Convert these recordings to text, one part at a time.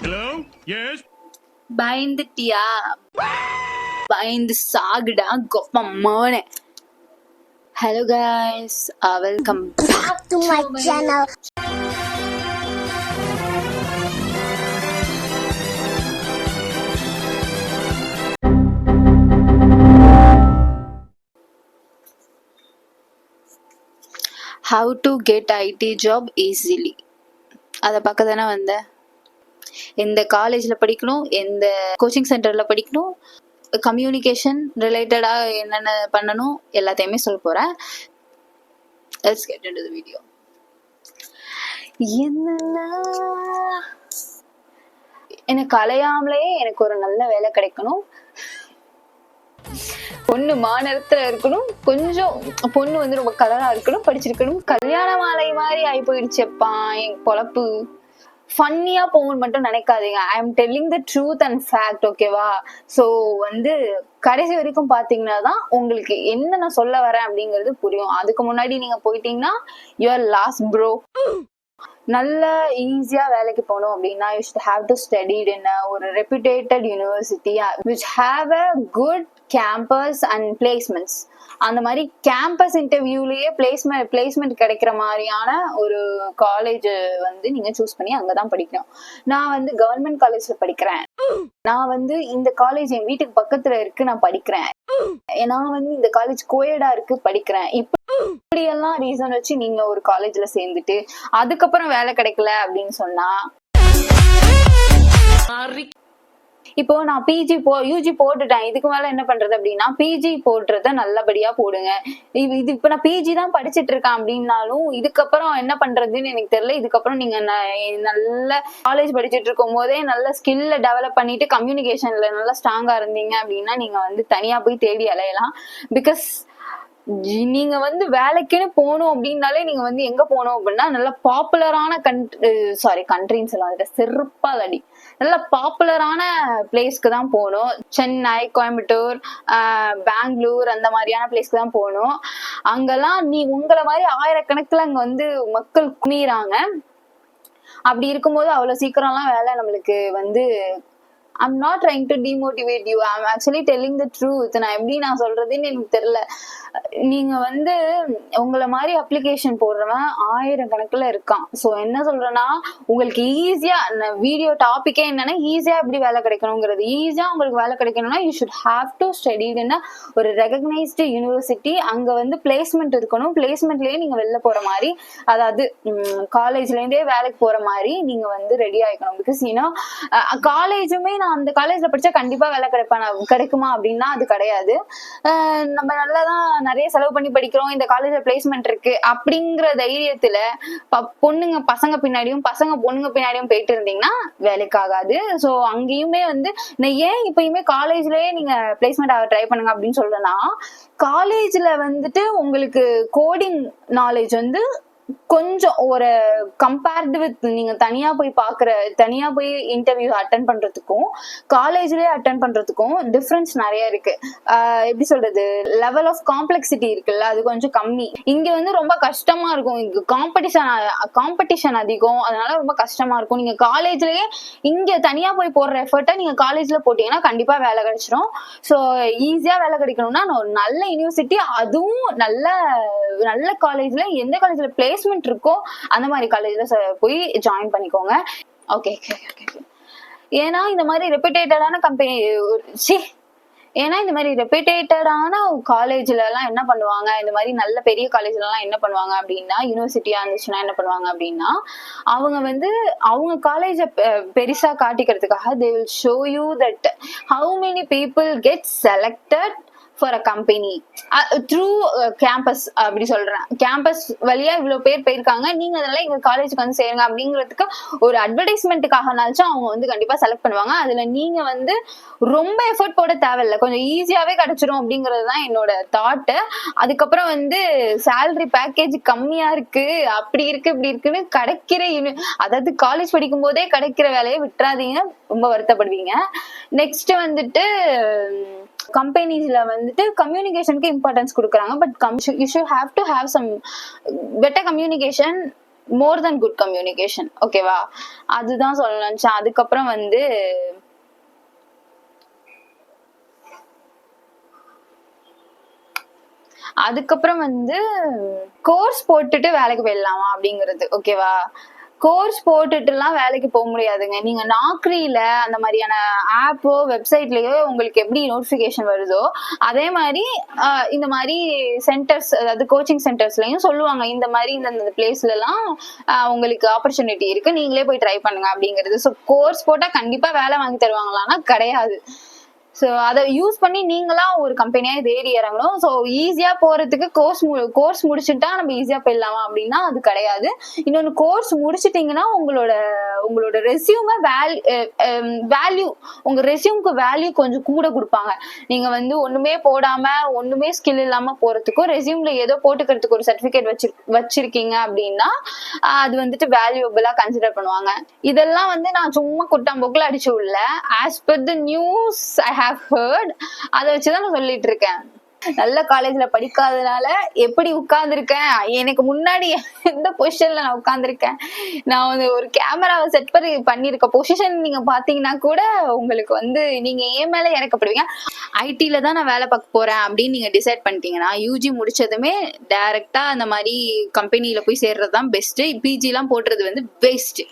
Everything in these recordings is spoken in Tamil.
Hello? Yes? பயந்துட்டியா? பயந்து சாகுடா கொப்பமான. Hello guys, welcome back to my channel. How to get IT job easily. அதை பார்க்க தானே வந்தேன். எந்த காலேஜில் படிக்கணும், எந்த கோச்சிங் சென்டரில் படிக்கணும், கம்யூனிகேஷன் ரிலேட்டடாக என்னென்ன பண்ணணும் எல்லாத்தையுமே சொல்ல போகிறேன். Let's get into the video. என்னன்னா எனக்கு அலையாமலே எனக்கு ஒரு நல்ல வேலை கிடைக்கணும், பொண்ணு மாநிலத்துல இருக்கணும், கொஞ்சம் பொண்ணு வந்து ரொம்ப கலரா இருக்கணும், படிச்சிருக்கணும், கல்யாண மாலை மாதிரி ஆகி போயிடுச்சப்பா என் பொழப்பு. ஃபன்னியா போகணும்னு மட்டும் நினைக்காதீங்க. I am telling the truth and fact, ஓகேவா? ஸோ வந்து கடைசி வரைக்கும் பாத்தீங்கன்னா தான் உங்களுக்கு என்ன நான் சொல்ல வரேன் அப்படிங்கிறது புரியும். அதுக்கு முன்னாடி நீங்க போயிட்டீங்கன்னா யூஆர் லாஸ்ட் ப்ரோ. நல்ல ஈஸியா வேலைக்கு போகணும் அப்படின்னா you should have to study in ஒரு reputed university which have a good campus and placements. அந்த மாதிரி கேம்பஸ் இன்டர்வியூலயே பிளேஸ்மெண்ட் கிடைக்கிற மாதிரியான ஒரு காலேஜ் வந்து நீங்க சூஸ் பண்ணி அங்கதான் படிக்கணும். நான் வந்து கவர்மெண்ட் காலேஜ்ல படிக்கிறேன், நான் வந்து இந்த காலேஜ் என் வீட்டுக்கு பக்கத்துல இருக்கு நான் படிக்கிறேன், நான் வந்து இந்த காலேஜ் கோயடா இருக்கு படிக்கிறேன், இப்படி எல்லாம் ரீசன் வச்சு நீங்க ஒரு காலேஜ்ல சேர்ந்துட்டு அதுக்கப்புறம் வேலை கிடைக்கல அப்படின்னு சொன்னா, இப்போ நான் யூஜி போட்டுட்டேன், இதுக்கு மேல என்ன பண்றது அப்படின்னா பிஜி போடுறத நல்லபடியா போடுங்க. இது இப்ப நான் பிஜி தான் படிச்சுட்டு இருக்கேன் அப்படின்னாலும் இதுக்கப்புறம் என்ன பண்றதுன்னு எனக்கு தெரியல. இதுக்கப்புறம் நீங்க நல்ல காலேஜ் படிச்சுட்டு இருக்கும் போதே நல்ல ஸ்கில்ல டெவலப் பண்ணிட்டு கம்யூனிகேஷன்ல நல்லா ஸ்ட்ராங்கா இருந்தீங்க அப்படின்னா நீங்க வந்து தனியா போய் தேடி அலையலாம். பிகாஸ் நீங்க வந்து வேலைக்குன்னு போகணும் அப்படின்னாலே நீங்க வந்து எங்க போகணும் அப்படின்னா நல்ல பாப்புலரான கண்ட்ரின்னு சொல்லுவாங்க, செருப்பாலடி நல்ல பாப்புலரான பிளேஸ்க்கு தான் போகணும். சென்னை, கோயம்புத்தூர், பெங்களூர் அந்த மாதிரியான பிளேஸ்க்கு தான் போகணும். அங்கெல்லாம் உங்களை மாதிரி ஆயிரக்கணக்கில் அங்க வந்து மக்கள் குமிறாங்க. அப்படி இருக்கும்போது அவ்வளவு சீக்கிரம்லாம் வேலை நம்மளுக்கு வந்து I'm not trying to demotivate you. I'm actually telling the truth. நான் எப்படி நான் சொல்றதுன்னு எனக்கு தெரியல. நீங்க வந்து உங்களை மாதிரி அப்ளிகேஷன் போடுறவன் ஆயிரக்கணக்கில் இருக்கான். ஸோ என்ன சொல்றேன்னா உங்களுக்கு ஈஸியா வீடியோ டாபிக்கே என்னன்னா ஈஸியா எப்படி வேலை கிடைக்கணுங்கிறது. ஈஸியா உங்களுக்கு வேலை கிடைக்கணும்னா யூ ஷுட் ஹாவ் டு ஸ்டடினா ஒரு ரெகக்னைஸ்டு யூனிவர்சிட்டி, அங்க வந்து பிளேஸ்மெண்ட் இருக்கணும். பிளேஸ்மெண்ட்லயே நீங்க வெளில போற மாதிரி, அதாவது காலேஜ்ல இருந்தே வேலைக்கு போற மாதிரி நீங்க வந்து ரெடி ஆயிக்கணும். பிகாஸ் ஏன்னா காலேஜுமே நான் அந்த காலேஜ்ல படிச்சா கண்டிப்பா வேலை கிடைக்குமா அப்படின்னா அது கிடையாது. நம்ம நல்லாதான் நிறைய செலவு பண்ணி படிக்கிறோம், இந்த காலேஜ்ல பிளேஸ்மெண்ட் இருக்கு அப்படிங்கிற தைரியத்துல பொண்ணுங்க பசங்க பின்னாடியும் பசங்க பொண்ணுங்க பின்னாடியும் போயிட்டு இருந்தீங்கன்னா வேலைக்கு ஆகாது. ஸோ அங்கேயுமே வந்து ஏன் இப்பயுமே காலேஜ்லயே நீங்க பிளேஸ்மெண்ட் ஆக ட்ரை பண்ணுங்க அப்படின்னு சொல்றேன்னா, காலேஜ்ல வந்துட்டு உங்களுக்கு கோடிங் நாலேஜ் வந்து கொஞ்சம் ஒரு கம்பேர்டு வித் நீங்க தனியா போய் இன்டர்வியூ அட்டன் பண்றதுக்கும் காலேஜ்லயே அட்டன் பண்றதுக்கும் டிஃபரன்ஸ் நிறைய இருக்கு. எப்படி சொல்றது, லெவல் ஆஃப் காம்ப்ளெக்சிட்டி இருக்குல்ல, அது கொஞ்சம் கம்மி. இங்க வந்து ரொம்ப கஷ்டமா இருக்கும், இங்க காம்படிஷன் அதிகம், அதனால ரொம்ப கஷ்டமா இருக்கும். நீங்க காலேஜ்லயே இங்க தனியா போய் போடுற எஃபர்ட்டை நீங்க காலேஜ்ல போட்டீங்கன்னா கண்டிப்பா வேலை கிடைச்சிடும். ஸோ ஈஸியா வேலை கிடைக்கணும்னா ஒரு நல்ல யூனிவர்சிட்டி, அதுவும் நல்ல காலேஜ்ல, எந்த காலேஜ்ல பிளேஸ்மெண்ட் இருக்கோ அந்த மாதிரி காலேஜ்ல போய் ஜாயின் பண்ணிக்கோங்க. ஓகே. ஏன்னா இந்த மாதிரி ரெப்யூட்டேட்டடான காலேஜ்ல எல்லாம் என்ன பண்ணுவாங்க, இந்த மாதிரி நல்ல பெரிய காலேஜ்ல எல்லாம் என்ன பண்ணுவாங்க அப்படின்னா, யூனிவர்சிட்டியா இருந்துச்சுன்னா என்ன பண்ணுவாங்க அப்படின்னா, அவங்க வந்து அவங்க காலேஜ பெருசா காட்டிக்கிறதுக்காக they will show you that how many people get selected for a company through campus. அப்படி சொல்றேன், கேம்பஸ் வழியா இவ்வளவு பேர் போயிருக்காங்க, நீங்க அதனால எங்க காலேஜுக்கு வந்து சேருங்க அப்படிங்கிறதுக்கு ஒரு அட்வர்டைஸ்மெண்ட்டுக்காகனாச்சும் அவங்க வந்து கண்டிப்பா செலக்ட் பண்ணுவாங்க. அதுல நீங்க வந்து ரொம்ப எஃபர்ட் போட தேவையில்லை, கொஞ்சம் ஈஸியாவே கிடைச்சிரும் அப்படிங்கிறது தான் என்னோட தாட்டு. அதுக்கப்புறம் வந்து சேலரி பேக்கேஜ் கம்மியா இருக்கு, அப்படி இருக்கு இப்படி இருக்குன்னு அதாவது காலேஜ் படிக்கும் போதே கிடைக்கிற வேலையை விட்டுறாதீங்க, ரொம்ப வருத்தப்படுவீங்க. நெக்ஸ்ட் வந்துட்டு கம்பெனிஸ்ல வந்துட்டு கம்யூனிகேஷனுக்கு இம்பார்ட்டன்ஸ் கொடுக்குறாங்க. But you should have to have some better communication more than good communication. ஓகேவா, அதுதான் சொல்ல நினைச்சேன். அதுக்கப்புறம் வந்து கோர்ஸ் போட்டுட்டு வேலைக்கு போயிடலாமா அப்படிங்கிறது. ஓகேவா, கோர்ஸ் போட்டுட்டு எல்லாம் வேலைக்கு போக முடியாதுங்க. நீங்க நாக்ரியில அந்த மாதிரியான ஆப்போ வெப்சைட்லயோ உங்களுக்கு எப்படி நோட்டிபிகேஷன் வருதோ அதே மாதிரி இந்த மாதிரி சென்டர்ஸ், அதாவது கோச்சிங் சென்டர்ஸ்லயும் சொல்லுவாங்க, இந்த மாதிரி இந்த பிளேஸ்ல எல்லாம் உங்களுக்கு ஆப்பர்ச்சுனிட்டி இருக்கு, நீங்களே போய் ட்ரை பண்ணுங்க அப்படிங்கிறது. ஸோ கோர்ஸ் போட்டா கண்டிப்பா வேலை வாங்கி தருவாங்களான்னா கிடையாது. ஸோ அதை யூஸ் பண்ணி நீங்களா ஒரு கம்பெனியா தேடி இறங்கணும். ஸோ ஈஸியா போறதுக்கு கோர்ஸ் முடிச்சுட்டா நம்ம ஈஸியா போயிடலாமா அப்படின்னா அது கிடையாது. இன்னொன்னு, கோர்ஸ் முடிச்சிட்டீங்கன்னா உங்களோட ரெஸ்யூமை வேல்யூ, உங்க ரெஸ்யூம்க்கு வேல்யூ கொஞ்சம் கூட கொடுப்பாங்க. நீங்க வந்து ஒண்ணுமே போடாம ஒண்ணுமே ஸ்கில் இல்லாம போறதுக்கும் ரெஸ்யூம்ல ஏதோ போட்டுக்கிறதுக்கு ஒரு சர்டிபிகேட் வச்சிருக்கீங்க அப்படின்னா அது வந்துட்டு வேல்யூபிளா கன்சிடர் பண்ணுவாங்க. இதெல்லாம் வந்து நான் சும்மா குட்டாம்போக்குல அடிச்சு உள்ள as per the news I have heard, அதை வச்சுதான் நான் சொல்லிட்டு இருக்கேன். நல்ல காலேஜ்ல படிக்காதனால எப்படி உட்கார்ந்துருக்கேன், எனக்கு முன்னாடி எந்த பொசிஷன்ல நான் உட்கார்ந்துருக்கேன், நான் வந்து ஒரு கேமராவை செட் பண்ணிருக்க பொசிஷன் நீங்க பாத்தீங்கன்னா கூட உங்களுக்கு வந்து நீங்க ஏன் மேல இறக்கப்படுவீங்க. ஐடில தான் நான் வேலை பார்க்க போறேன் அப்படின்னு நீங்க டிசைட் பண்ணிட்டீங்கன்னா யூஜி முடிச்சதுமே டைரக்டா அந்த மாதிரி கம்பெனில போய் சேர்றதுதான் பெஸ்ட். பிஜி எல்லாம் போடுறது வந்து பெஸ்ட்.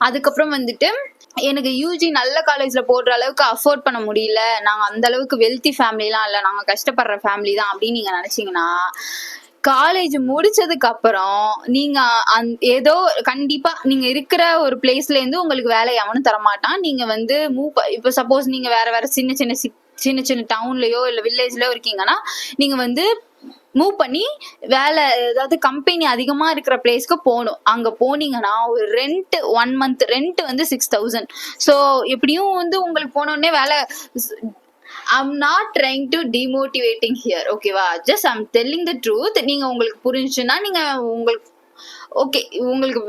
அதுக்கப்புறம் வந்துட்டு எனக்கு யூஜி நல்ல காலேஜ்ல போடுற அளவுக்கு அஃபோர்ட் பண்ண முடியல, நாங்க அந்த அளவுக்கு வெல்தி ஃபேமிலிலாம் இல்ல, நாங்க கஷ்டப்படுற ஃபேமிலி தான் அப்படின்னு நீங்க நினைச்சீங்கன்னா காலேஜ் முடிச்சதுக்கு அப்புறம் நீங்க ஏதோ கண்டிப்பா நீங்க இருக்கிற ஒரு பிளேஸ்ல இருந்து உங்களுக்கு வேலை எவனும் தரமாட்டான். நீங்க வந்து இப்ப சப்போஸ் நீங்க வேற சின்ன சின்ன டவுன்லயோ இல்ல வில்லேஜ்லயோ இருக்கீங்கன்னா நீங்க வந்து மூவ் பண்ணி வேலை, ஏதாவது கம்பெனி அதிகமா இருக்கிற பிளேஸ்க்கு போகணும். அங்க போனீங்கன்னா ஒரு ரெண்ட் 1 month ரெண்ட் வந்து 6000. ஸோ எப்படியும் வந்து உங்களுக்கு போனோடனே வேலை. I'm not trying to demotivating here, ஓகேவா, just I'm telling the truth. நீங்க உங்களுக்கு புரிஞ்சுன்னா நீங்க உங்களுக்கு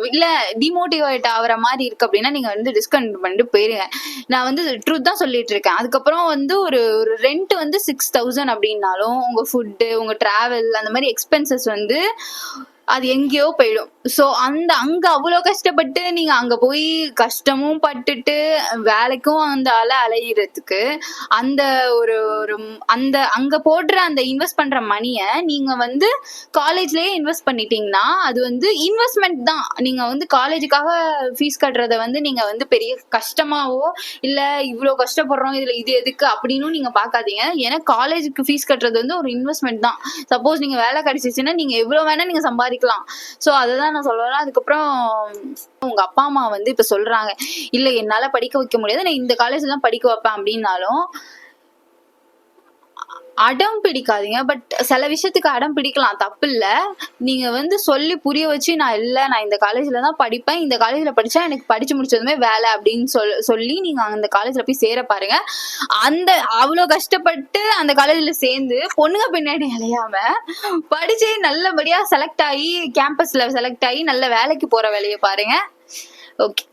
இல்ல டிமோட்டிவேட் ஆகுற மாதிரி இருக்கு அப்படின்னா நீங்க வந்து டிஸ்கண்டினியூ பண்ணிட்டு போயிருங்க. நான் வந்து ட்ரூத் தான் சொல்லிட்டு இருக்கேன். அதுக்கப்புறம் வந்து ஒரு ரெண்ட் வந்து 6000 அப்படின்னாலும் உங்க ஃபுட்டு, உங்க டிராவல், அந்த மாதிரி எக்ஸ்பென்சஸ் வந்து அது எங்கேயோ போயிடும். ஸோ அங்க அவ்வளோ கஷ்டப்பட்டு நீங்க அங்க போய் கஷ்டமும் பட்டுட்டு வேலைக்கும் அந்த அலையிறதுக்கு அந்த அங்க போடுற அந்த இன்வெஸ்ட் பண்ற மணியை நீங்க வந்து காலேஜ்லயே இன்வெஸ்ட் பண்ணிட்டீங்கன்னா அது வந்து இன்வெஸ்ட்மெண்ட் தான். நீங்க வந்து காலேஜுக்காக ஃபீஸ் கட்டுறத வந்து நீங்க வந்து பெரிய கஷ்டமாவோ இல்ல இவ்வளோ கஷ்டப்படுறோம் இதுல இது எதுக்கு அப்படின்னு நீங்க பாக்காதீங்க. ஏன்னா காலேஜுக்கு ஃபீஸ் கட்டுறது வந்து ஒரு இன்வெஸ்ட்மெண்ட் தான். சப்போஸ் நீங்க வேலை கிடைச்சிச்சுன்னா நீங்க எவ்வளவு வேணா நீங்க சம்பாதிக்கலாம். ஸோ அதுதான் நான் சொல்றேன். அதுக்கப்புறம் உங்க அப்பா அம்மா வந்து இப்ப சொல்றாங்க இல்ல என்னால படிக்க வைக்க முடியாது, நான் இந்த காலேஜ்ல தான் படிக்க வைப்பேன் அப்படின்னாலும் அடம் பிடிக்காதீங்க. பட் சில விஷயத்துக்கு அடம் பிடிக்கலாம், தப்பு இல்ல. நீங்க வந்து சொல்லி புரிய வச்சு நான் இந்த காலேஜ்ல தான் படிப்பேன், இந்த காலேஜ்ல படிச்சா எனக்கு படிச்சு முடிச்சதுமே வேலை அப்படின்னு சொல்லி நீங்க அந்த காலேஜ்ல போய் சேர பாருங்க. அவ்வளவு கஷ்டப்பட்டு அந்த காலேஜ்ல சேர்ந்து பொண்ணுங்க பின்னாடி அலையாம படிச்சு நல்லபடியா செலக்ட் ஆகி கேம்பஸ்ல செலக்ட் ஆகி நல்ல வேலைக்கு போற வேலையை பாருங்க. ஓகே.